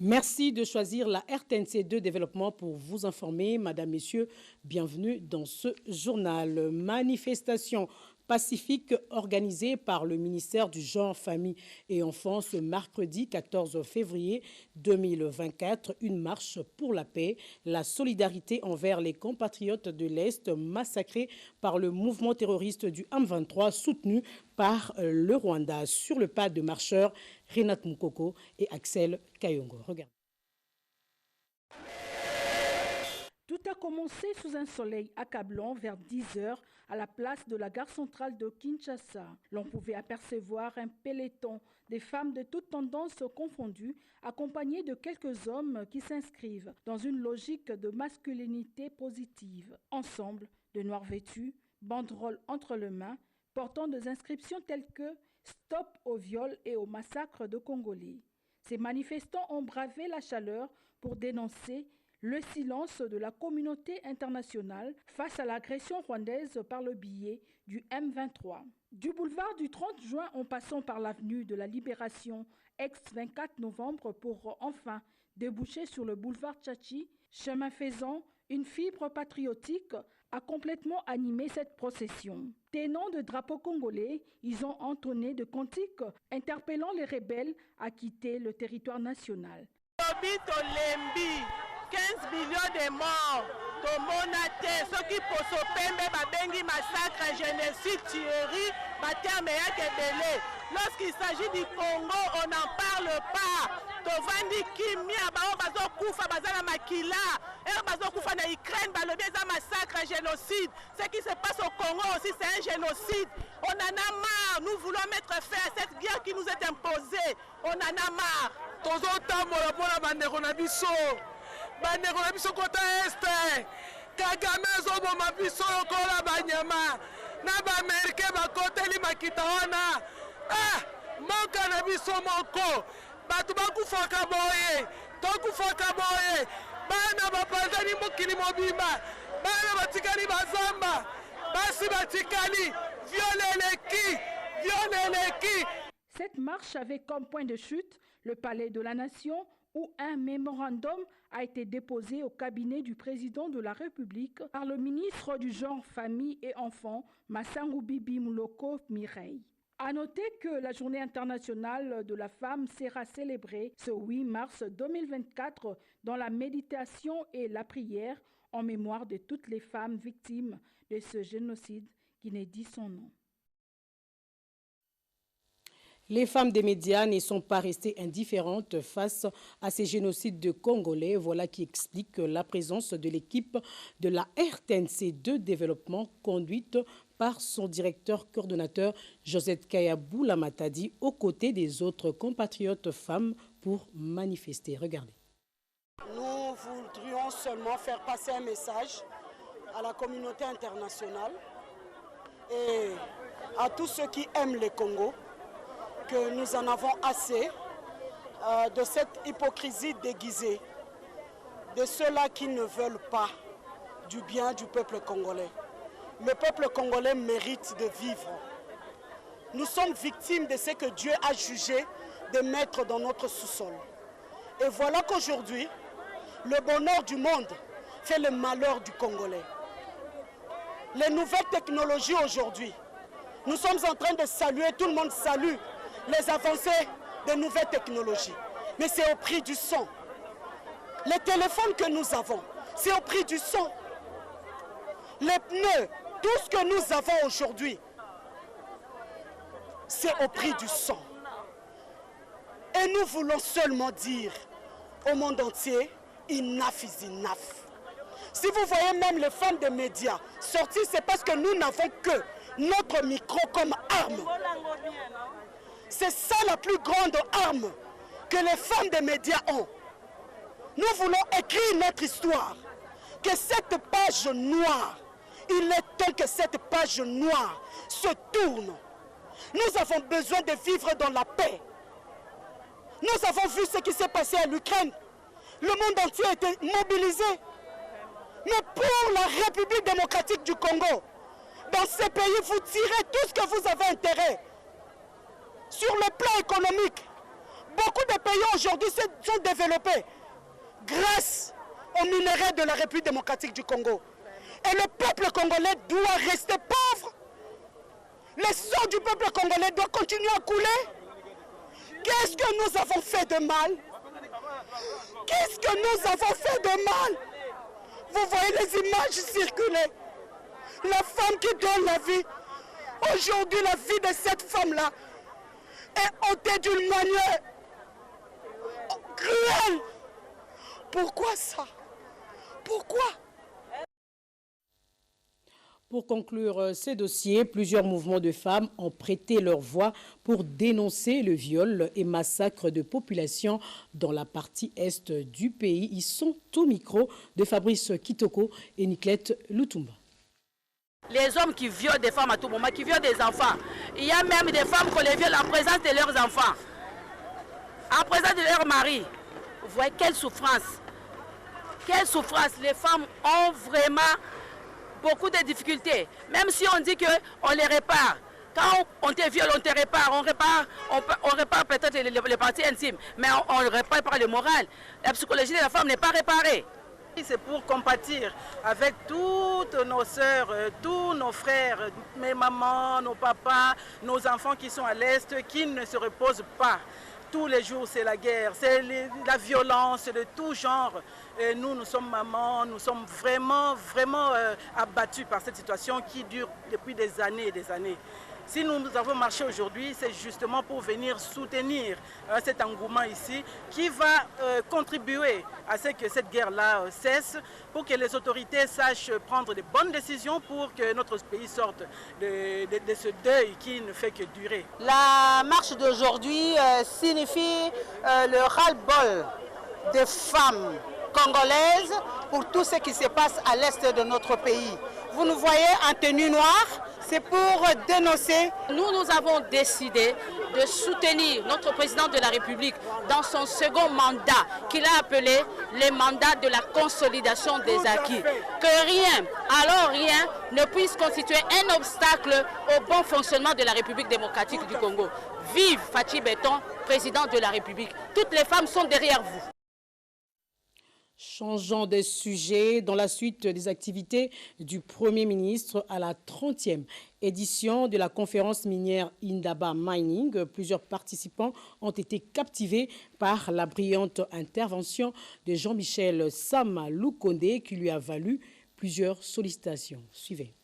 Merci de choisir la RTNC2 Développement pour vous informer. Madame, Messieurs, bienvenue dans ce journal. Manifestation pacifique organisée par le ministère du Genre, Famille et Enfants ce mercredi 14 février 2024. Une marche pour la paix, la solidarité envers les compatriotes de l'Est massacrés par le mouvement terroriste du M23 soutenu par le Rwanda. Sur le pas de marcheurs, Renat Moukoko et Axel Kayongo. Regarde. Tout a commencé sous un soleil accablant vers 10 h à la place de la gare centrale de Kinshasa. L'on pouvait apercevoir un peloton des femmes de toutes tendances confondues, accompagnées de quelques hommes qui s'inscrivent dans une logique de masculinité positive. Ensemble, de noirs vêtus, banderoles entre les mains, portant des inscriptions telles que « Stop au viol et au massacre de Congolais ». Ces manifestants ont bravé la chaleur pour dénoncer le silence de la communauté internationale face à l'agression rwandaise par le biais du M23. Du boulevard du 30 juin en passant par l'avenue de la Libération, ex-24 novembre, pour enfin déboucher sur le boulevard Tchachi, chemin faisant, une fibre patriotique a complètement animé cette procession. Tenant de drapeaux congolais, ils ont entonné de cantiques interpellant les rebelles à quitter le territoire national. 15 millions de morts, Tomonate, ceux qui posopembe, babengi massacre, génocide, tuerie, baterme yakebele. Lorsqu'il s'agit du Congo, on n'en parle pas. Tovandi kimia, bao bazo kufa, bazana makila, bazo kufa na Ukraine, balobi za massacre, génocide. Ce qui se passe au Congo aussi, c'est un génocide. On en a marre. Nous voulons mettre fin à cette guerre qui nous est imposée. On en a marre. Tozo tambola pona bandeko na biso. Bandeko na biso kota este Kagame ezoboma biso lokola banyama na baamerike bakoteli makita wana moka na biso moko bato bakufaka boye tokufaka boye bana bapanzani mokili mobimba bana batikali bazamba basi batikali violeleki. Cette marche avait comme point de chute le palais de la Nation où un mémorandum a été déposé au cabinet du président de la République par le ministre du Genre, Famille et Enfants, Massangu Bibi Mouloko Mireille. À noter que la Journée internationale de la femme sera célébrée ce 8 mars 2024 dans la méditation et la prière en mémoire de toutes les femmes victimes de ce génocide qui n'est dit son nom. Les femmes des médias ne sont pas restées indifférentes face à ces génocides de Congolais. Voilà qui explique la présence de l'équipe de la RTNC2 Développement conduite par son directeur coordonnateur Josette Kayabou Lamatadi aux côtés des autres compatriotes femmes pour manifester. Regardez. Nous voudrions seulement faire passer un message à la communauté internationale et à tous ceux qui aiment le Congo que nous en avons assez de cette hypocrisie déguisée, de ceux-là qui ne veulent pas du bien du peuple congolais. Le peuple congolais mérite de vivre. Nous sommes victimes de ce que Dieu a jugé de mettre dans notre sous-sol. Et voilà qu'aujourd'hui, le bonheur du monde fait le malheur du Congolais. Les nouvelles technologies aujourd'hui, nous sommes en train de saluer, tout le monde salue les avancées des nouvelles technologies. Mais c'est au prix du son. Les téléphones que nous avons, c'est au prix du son. Les pneus, tout ce que nous avons aujourd'hui, c'est au prix du son. Et nous voulons seulement dire au monde entier, enough is enough. Si vous voyez même les femmes des médias sortir, c'est parce que nous n'avons que notre micro comme arme. C'est ça la plus grande arme que les femmes des médias ont. Nous voulons écrire notre histoire. Que cette page noire, il est temps que cette page noire se tourne. Nous avons besoin de vivre dans la paix. Nous avons vu ce qui s'est passé à l'Ukraine. Le monde entier a été mobilisé. Mais pour la République démocratique du Congo, dans ces pays, vous tirez tout ce que vous avez intérêt. Sur le plan économique, Beaucoup de pays aujourd'hui sont développés grâce aux minerais de la République démocratique du Congo. Et le peuple congolais doit rester pauvre. Le sang du peuple congolais doit continuer à couler. Qu'est-ce que nous avons fait de mal? Qu'est-ce que nous avons fait de mal? Vous voyez les images circuler. La femme qui donne la vie. Aujourd'hui, la vie de cette femme-là est ôtée d'une manière cruelle. Pourquoi ça? Pourquoi? Pour conclure ces dossiers, plusieurs mouvements de femmes ont prêté leur voix pour dénoncer le viol et massacre de populations dans la partie est du pays. Ils sont au micro de Fabrice Kitoko et Nicolette Lutumba. Les hommes qui violent des femmes à tout moment, qui violent des enfants. Il y a même des femmes qu'on les viole en présence de leurs enfants, en présence de leur mari. Vous voyez quelle souffrance. Quelle souffrance. Les femmes ont vraiment beaucoup de difficultés. Même si on dit qu'on les répare. Quand on te viole, on te répare. On répare peut-être les parties intimes, mais on ne répare pas le moral. La psychologie de la femme n'est pas réparée. C'est pour compatir avec toutes nos sœurs, tous nos frères, mes mamans, nos papas, nos enfants qui sont à l'Est, qui ne se reposent pas. Tous les jours, c'est la guerre, c'est la violence de tout genre. Et nous sommes mamans, nous sommes vraiment abattus par cette situation qui dure depuis des années et des années. Si nous avons marché aujourd'hui, c'est justement pour venir soutenir cet engouement ici qui va contribuer à ce que cette guerre-là cesse, pour que les autorités sachent prendre de bonnes décisions pour que notre pays sorte de ce deuil qui ne fait que durer. La marche d'aujourd'hui signifie le ras-le-bol des femmes congolaises pour tout ce qui se passe à l'est de notre pays. Vous nous voyez en tenue noire. C'est pour dénoncer. Nous avons décidé de soutenir notre président de la République dans son second mandat, qu'il a appelé le mandat de la consolidation des acquis. Que rien, alors rien, ne puisse constituer un obstacle au bon fonctionnement de la République démocratique du Congo. Vive Fatou Béton, président de la République. Toutes les femmes sont derrière vous. Changeons de sujet. Dans la suite des activités du Premier ministre à la 30e édition de la conférence minière Indaba Mining, plusieurs participants ont été captivés par la brillante intervention de Jean-Michel Sama Lukonde qui lui a valu plusieurs sollicitations. Suivez.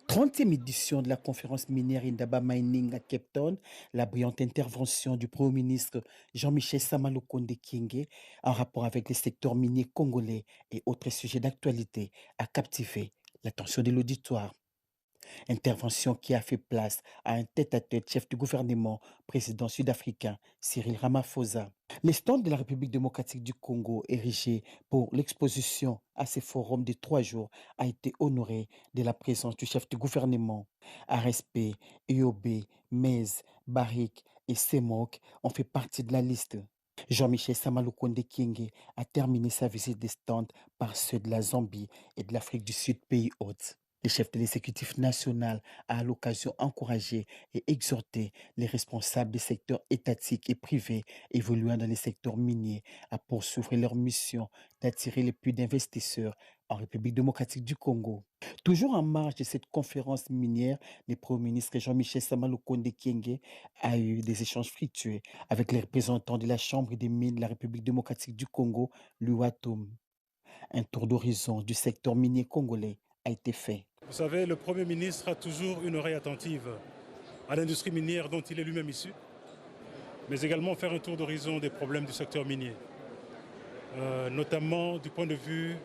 30e édition de la conférence minière Indaba Mining à Cape Town, la brillante intervention du Premier ministre Jean-Michel Sama Lukonde Kyenge en rapport avec les secteurs miniers congolais et autres sujets d'actualité a captivé l'attention de l'auditoire. Intervention qui a fait place à un tête-à-tête chef du gouvernement, président sud-africain Cyril Ramaphosa. Les stands de la République démocratique du Congo érigés pour l'exposition à ces forums de 3 jours a été honoré de la présence du chef du gouvernement. RSP, EOB, MES, Barrick et CEMOC ont fait partie de la liste. Jean-Michel Sama Lukonde Kyenge a terminé sa visite des stands par ceux de la Zambie et de l'Afrique du Sud, pays hôtes. Le chef de l'exécutif national a à l'occasion encouragé et exhorté les responsables des secteurs étatiques et privés évoluant dans les secteurs miniers à poursuivre leur mission d'attirer le plus d'investisseurs en République démocratique du Congo. Toujours en marge de cette conférence minière, le Premier ministre Jean-Michel Sama Lukonde Kyenge a eu des échanges fructueux avec les représentants de la Chambre des mines de la République démocratique du Congo, l'UATOM. Un tour d'horizon du secteur minier congolais a été fait. Vous savez, le Premier ministre a toujours une oreille attentive à l'industrie minière dont il est lui-même issu, mais également faire un tour d'horizon des problèmes du secteur minier, notamment du point de vue,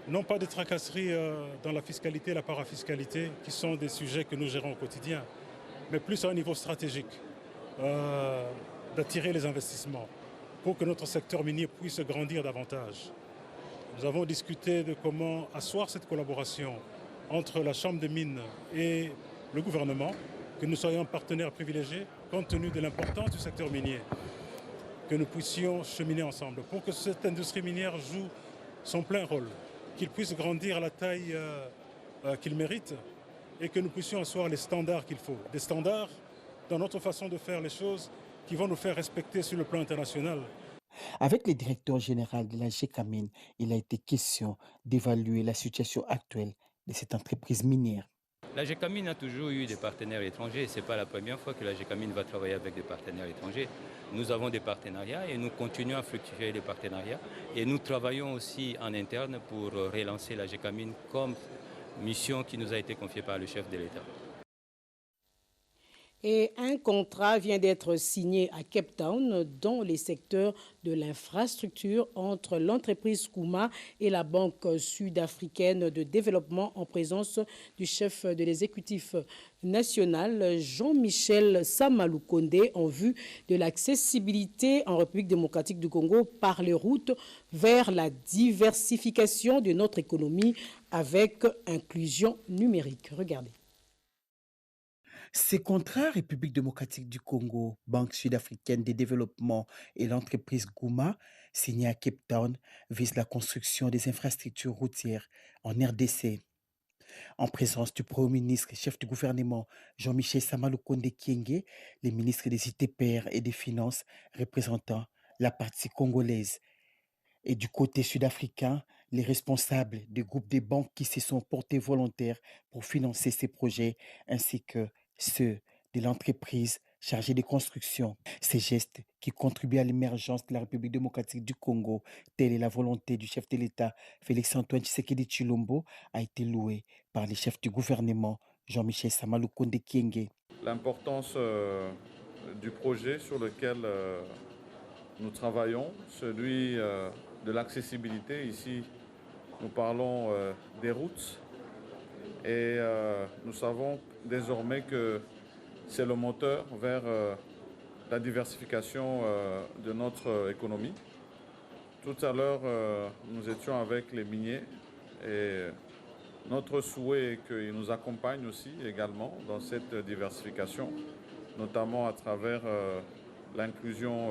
non pas des tracasseries dans la fiscalité et la parafiscalité, qui sont des sujets que nous gérons au quotidien, mais plus à un niveau stratégique, d'attirer les investissements pour que notre secteur minier puisse grandir davantage. Nous avons discuté de comment asseoir cette collaboration entre la Chambre des mines et le gouvernement, que nous soyons partenaires privilégiés, compte tenu de l'importance du secteur minier, que nous puissions cheminer ensemble pour que cette industrie minière joue son plein rôle, qu'il puisse grandir à la taille qu'il mérite et que nous puissions asseoir les standards qu'il faut. Des standards dans notre façon de faire les choses qui vont nous faire respecter sur le plan international. Avec le directeur général de la GECAMIN, il a été question d'évaluer la situation actuelle de cette entreprise minière. La GECAMIN a toujours eu des partenaires étrangers. Ce n'est pas la première fois que la GECAMIN va travailler avec des partenaires étrangers. Nous avons des partenariats et nous continuons à fructifier les partenariats. Et nous travaillons aussi en interne pour relancer la GECAMIN comme mission qui nous a été confiée par le chef de l'État. Et un contrat vient d'être signé à Cape Town dans les secteurs de l'infrastructure entre l'entreprise Kuma et la Banque sud-africaine de développement en présence du chef de l'exécutif national Jean-Michel Samalukonde en vue de l'accessibilité en République démocratique du Congo par les routes vers la diversification de notre économie avec inclusion numérique. Regardez. Ces contrats, République démocratique du Congo, Banque sud-africaine de développement et l'entreprise Kuma, signés à Cape Town, visent la construction des infrastructures routières en RDC. En présence du Premier ministre et chef du gouvernement Jean-Michel Samalukonde Kyenge, les ministres des ITPR et des Finances représentant la partie congolaise. Et du côté sud-africain, les responsables des groupes des banques qui se sont portés volontaires pour financer ces projets, ainsi que ceux de l'entreprise chargée de construction. Ces gestes qui contribuent à l'émergence de la République démocratique du Congo, telle est la volonté du chef de l'État Félix-Antoine Tshisekedi Tshilombo, a été loué par les chefs du gouvernement Jean-Michel Samalukonde Kyenge. L'importance du projet sur lequel nous travaillons, celui de l'accessibilité. Ici, nous parlons des routes et nous savons désormais que c'est le moteur vers la diversification de notre économie. Tout à l'heure, nous étions avec les miniers et notre souhait est qu'ils nous accompagnent aussi également dans cette diversification, notamment à travers l'inclusion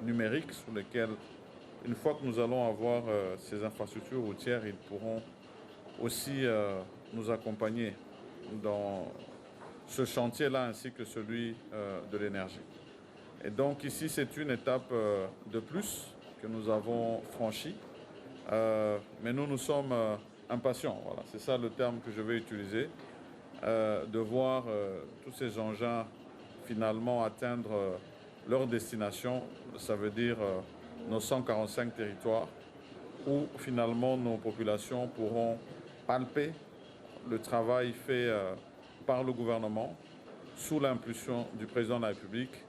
numérique sur laquelle, une fois que nous allons avoir ces infrastructures routières, ils pourront aussi nous accompagner dans ce chantier-là ainsi que celui de l'énergie. Et donc ici, c'est une étape de plus que nous avons franchie, mais nous sommes impatients, voilà, c'est ça le terme que je vais utiliser, de voir tous ces engins finalement atteindre leur destination, ça veut dire nos 145 territoires, où finalement nos populations pourront palper le travail fait par le gouvernement sous l'impulsion du président de la République,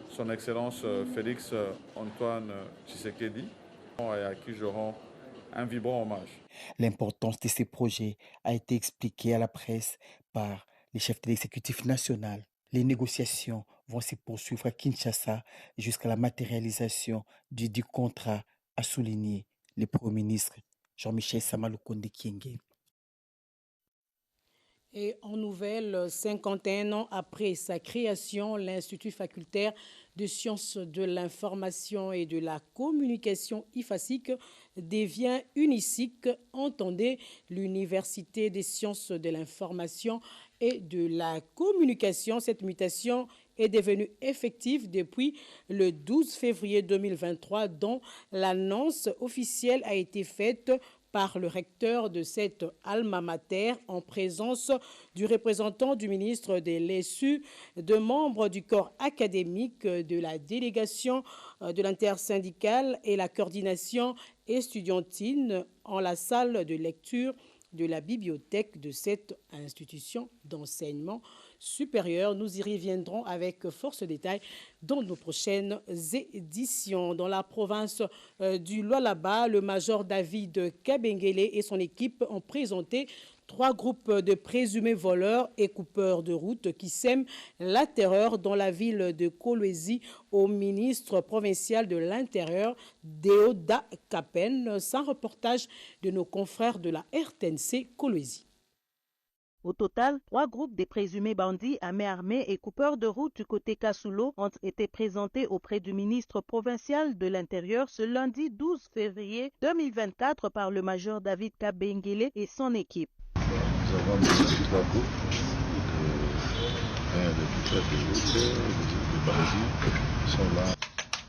son Excellence Félix-Antoine Tshisekedi, et à qui je rends un vibrant hommage. L'importance de ces projets a été expliquée à la presse par les chefs de l'exécutif national. Les négociations vont se poursuivre à Kinshasa jusqu'à la matérialisation du contrat, a souligné le Premier ministre Jean-Michel Samalukonde Kyenge. Et en nouvelle, 51 ans après sa création, l'Institut facultaire de sciences de l'information et de la communication IFASIC devient UNISIC, entendez l'Université des sciences de l'information et de la communication. Cette mutation est devenue effective depuis le 12 février 2023, dont l'annonce officielle a été faite par le recteur de cette alma mater en présence du représentant du ministre de l'ESU, de membres du corps académique, de la délégation de l'intersyndicale et la coordination estudiantine en la salle de lecture de la bibliothèque de cette institution d'enseignement supérieur. Nous y reviendrons avec force détail dans nos prochaines éditions. Dans la province du Lualaba, le major David Kabengele et son équipe ont présenté 3 groupes de présumés voleurs et coupeurs de route qui sèment la terreur dans la ville de Kolwezi au ministre provincial de l'Intérieur, Deoda Kapen, sans reportage de nos confrères de la RTNC Kolwezi. Au total, 3 groupes de présumés bandits à main armée et coupeurs de route du côté Kasulo ont été présentés auprès du ministre provincial de l'Intérieur ce lundi 12 février 2024 par le major David Kabengele et son équipe. Nous avons 3 groupes, rien de plus.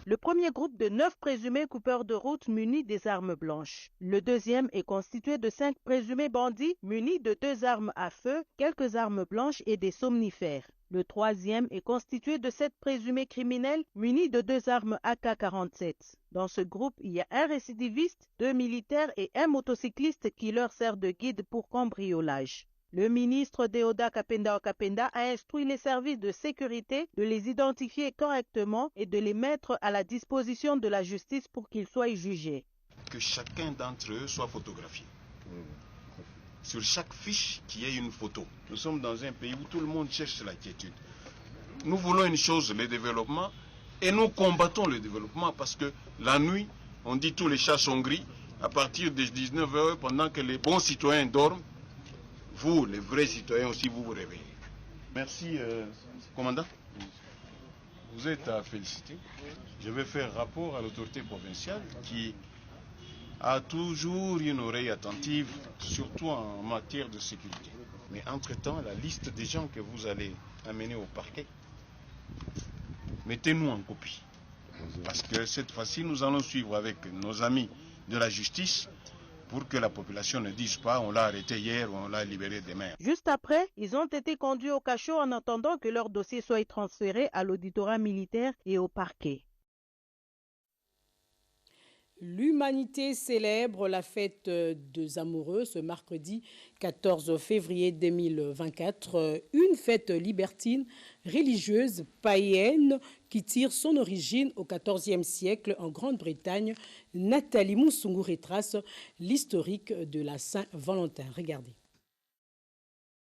Le premier groupe de 9 présumés coupeurs de route munis des armes blanches. Le deuxième est constitué de 5 présumés bandits munis de 2 armes à feu, quelques armes blanches et des somnifères. Le troisième est constitué de 7 présumés criminels munis de 2 armes AK-47. Dans ce groupe, il y a un récidiviste, 2 militaires et un motocycliste qui leur sert de guide pour cambriolage. Le ministre Deoda Kapenda Okapenda a instruit les services de sécurité de les identifier correctement et de les mettre à la disposition de la justice pour qu'ils soient jugés. Que chacun d'entre eux soit photographié. Sur chaque fiche, qu'il y ait une photo. Nous sommes dans un pays où tout le monde cherche la quiétude. Nous voulons une chose, le développement, et nous combattons le développement parce que la nuit, on dit tous les chats sont gris. À partir de 19h, pendant que les bons citoyens dorment, vous, les vrais citoyens aussi, vous vous réveillez. Merci, commandant. Vous êtes à féliciter. Je vais faire rapport à l'autorité provinciale qui a toujours une oreille attentive, surtout en matière de sécurité. Mais entre-temps, la liste des gens que vous allez amener au parquet, mettez-nous en copie. Parce que cette fois-ci, nous allons suivre avec nos amis de la justice pour que la population ne dise pas on l'a arrêté hier ou on l'a libéré demain. Juste après, ils ont été conduits au cachot en attendant que leur dossier soit transféré à l'auditorat militaire et au parquet. L'humanité célèbre la fête des amoureux ce mercredi 14 février 2024. Une fête libertine, religieuse, païenne qui tire son origine au XIVe siècle en Grande-Bretagne. Nathalie Moussoungou retrace l'historique de la Saint-Valentin. Regardez.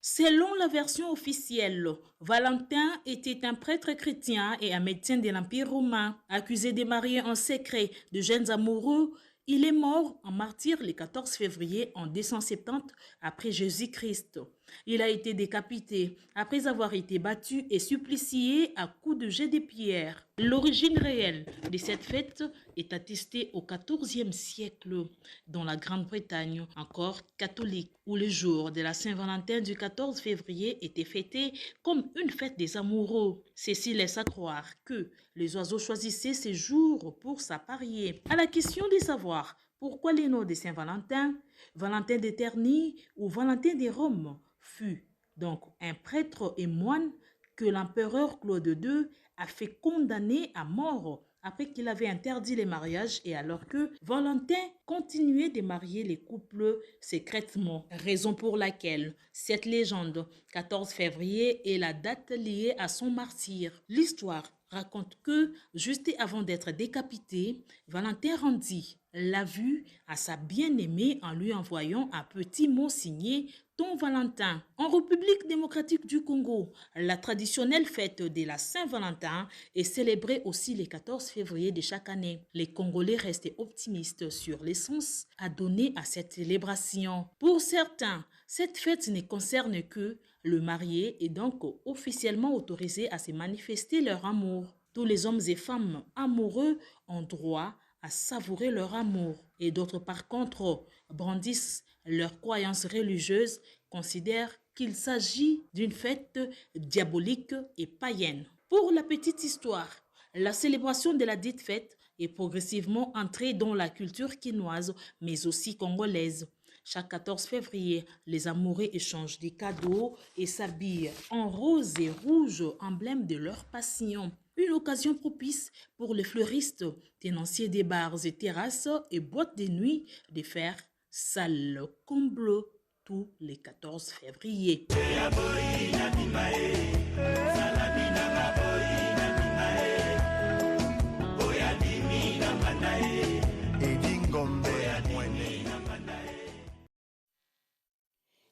Selon la version officielle, Valentin était un prêtre chrétien et un médecin de l'Empire romain. Accusé de marier en secret de jeunes amoureux, il est mort en martyr le 14 février en 270 après Jésus-Christ. Il a été décapité après avoir été battu et supplicié à coups de jets de pierre. L'origine réelle de cette fête est attestée au XIVe siècle dans la Grande-Bretagne, encore catholique, où le jour de la Saint-Valentin du 14 février était fêté comme une fête des amoureux. Ceci laisse à croire que les oiseaux choisissaient ces jours pour s'apparier. À la question de savoir pourquoi les noms de Saint-Valentin, Valentin de Terni ou Valentin de Rome, fut donc un prêtre et moine que l'empereur Claude II a fait condamner à mort après qu'il avait interdit les mariages et alors que Valentin continuait de marier les couples secrètement. Raison pour laquelle cette légende, 14 février, est la date liée à son martyre. L'histoire raconte que, juste avant d'être décapité, Valentin rendit la vue à sa bien-aimée en lui envoyant un petit mot signé « Ton Valentin ». En République démocratique du Congo, la traditionnelle fête de la Saint-Valentin est célébrée aussi le 14 février de chaque année. Les Congolais restent optimistes sur les sens à donner à cette célébration. Pour certains, cette fête ne concerne que le marié est donc officiellement autorisé à se manifester leur amour. Tous les hommes et femmes amoureux ont droit à savourer leur amour. Et d'autres, par contre, brandissent leurs croyances religieuses, considèrent qu'il s'agit d'une fête diabolique et païenne. Pour la petite histoire, la célébration de la dite fête est progressivement entrée dans la culture quinoise, mais aussi congolaise. Chaque 14 février, les amoureux échangent des cadeaux et s'habillent en rose et rouge, emblème de leur passion. Une occasion propice pour les fleuristes, tenanciers des bars et terrasses et boîtes de nuit de faire salle comble tous les 14 février.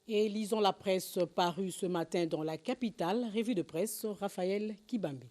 Et lisons la presse parue ce matin dans la capitale. Revue de presse, Raphaël Kibambi.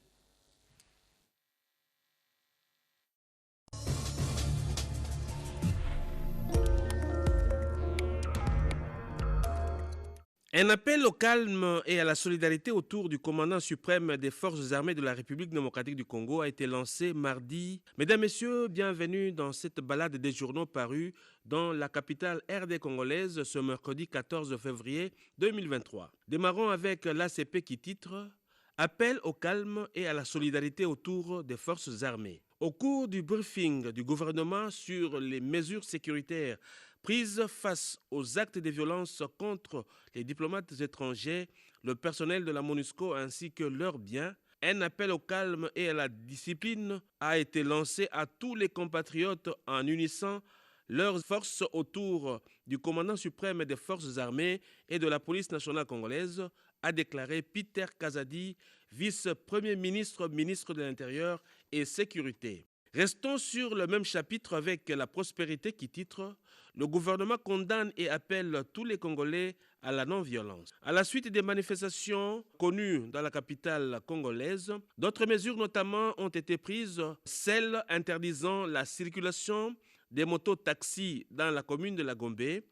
Un appel au calme et à la solidarité autour du commandant suprême des forces armées de la République démocratique du Congo a été lancé mardi. Mesdames, Messieurs, bienvenue dans cette balade des journaux parus dans la capitale RD congolaise ce mercredi 14 février 2023. Démarrons avec l'ACP qui titre Appel au calme et à la solidarité autour des forces armées. Au cours du briefing du gouvernement sur les mesures sécuritaires prises face aux actes de violence contre les diplomates étrangers, le personnel de la MONUSCO ainsi que leurs biens, un appel au calme et à la discipline a été lancé à tous les compatriotes en unissant leurs forces autour du commandant suprême des forces armées et de la police nationale congolaise, a déclaré Peter Kazadi, vice-premier ministre, ministre de l'Intérieur et Sécurité. Restons sur le même chapitre avec la prospérité qui titre « Le gouvernement condamne et appelle tous les Congolais à la non-violence ». À la suite des manifestations connues dans la capitale congolaise, d'autres mesures notamment ont été prises, celles interdisant la circulation des motos-taxis dans la commune de la Gombe.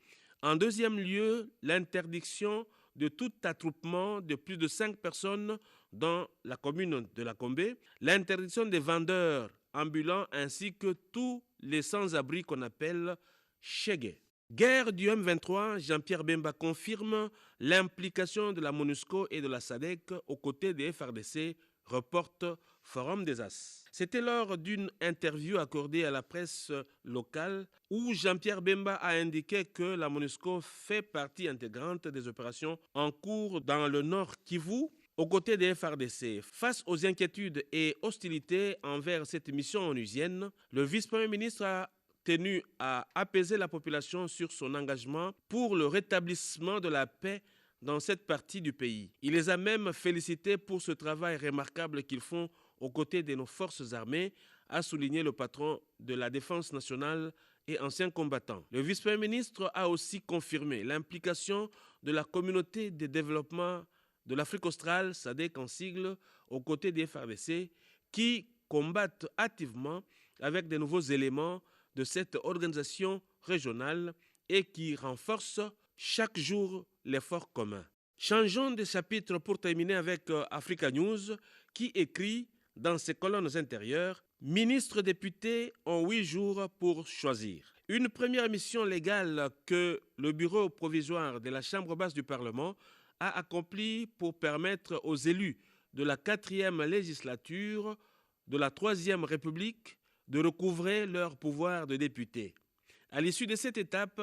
En deuxième lieu, l'interdiction de tout attroupement de plus de 5 personnes dans la commune de la Gombe, l'interdiction des vendeurs ambulants ainsi que tous les sans-abri qu'on appelle Chege. Guerre du M23, Jean-Pierre Bemba confirme l'implication de la MONUSCO et de la SADC aux côtés des FARDC, reporte Forum des As. C'était lors d'une interview accordée à la presse locale où Jean-Pierre Bemba a indiqué que la MONUSCO fait partie intégrante des opérations en cours dans le Nord Kivu, aux côtés des FARDC. Face aux inquiétudes et hostilités envers cette mission onusienne, le vice-premier ministre a tenu à apaiser la population sur son engagement pour le rétablissement de la paix dans cette partie du pays. Il les a même félicités pour ce travail remarquable qu'ils font aux côtés de nos forces armées, a souligné le patron de la Défense nationale et ancien combattant. Le vice-premier ministre a aussi confirmé l'implication de la communauté de développement de l'Afrique australe, SADC en sigle, aux côtés des FARDC, qui combattent activement avec de nouveaux éléments de cette organisation régionale et qui renforcent chaque jour l'effort commun. Changeons de chapitre pour terminer avec Africa News, qui écrit dans ses colonnes intérieures « Ministres députés ont 8 jours pour choisir ». Une première mission légale que le bureau provisoire de la Chambre basse du Parlement a accompli pour permettre aux élus de la 4e législature de la 3e République de recouvrer leur pouvoir de député. À l'issue de cette étape,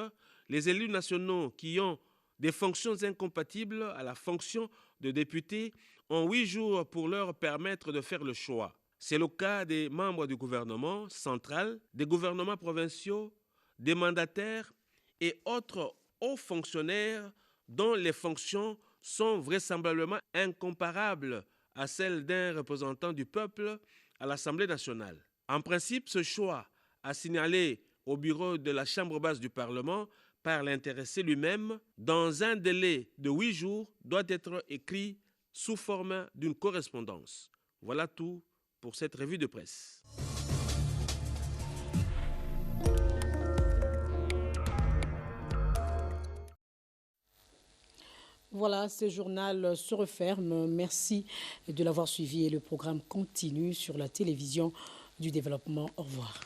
les élus nationaux qui ont des fonctions incompatibles à la fonction de député ont 8 jours pour leur permettre de faire le choix. C'est le cas des membres du gouvernement central, des gouvernements provinciaux, des mandataires et autres hauts fonctionnaires dont les fonctions sont vraisemblablement incomparables à celles d'un représentant du peuple à l'Assemblée nationale. En principe, ce choix a signalé au bureau de la Chambre basse du Parlement par l'intéressé lui-même, dans un délai de 8 jours, doit être écrit sous forme d'une correspondance. Voilà tout pour cette revue de presse. Voilà, ce journal se referme. Merci de l'avoir suivi et le programme continue sur la télévision du développement. Au revoir.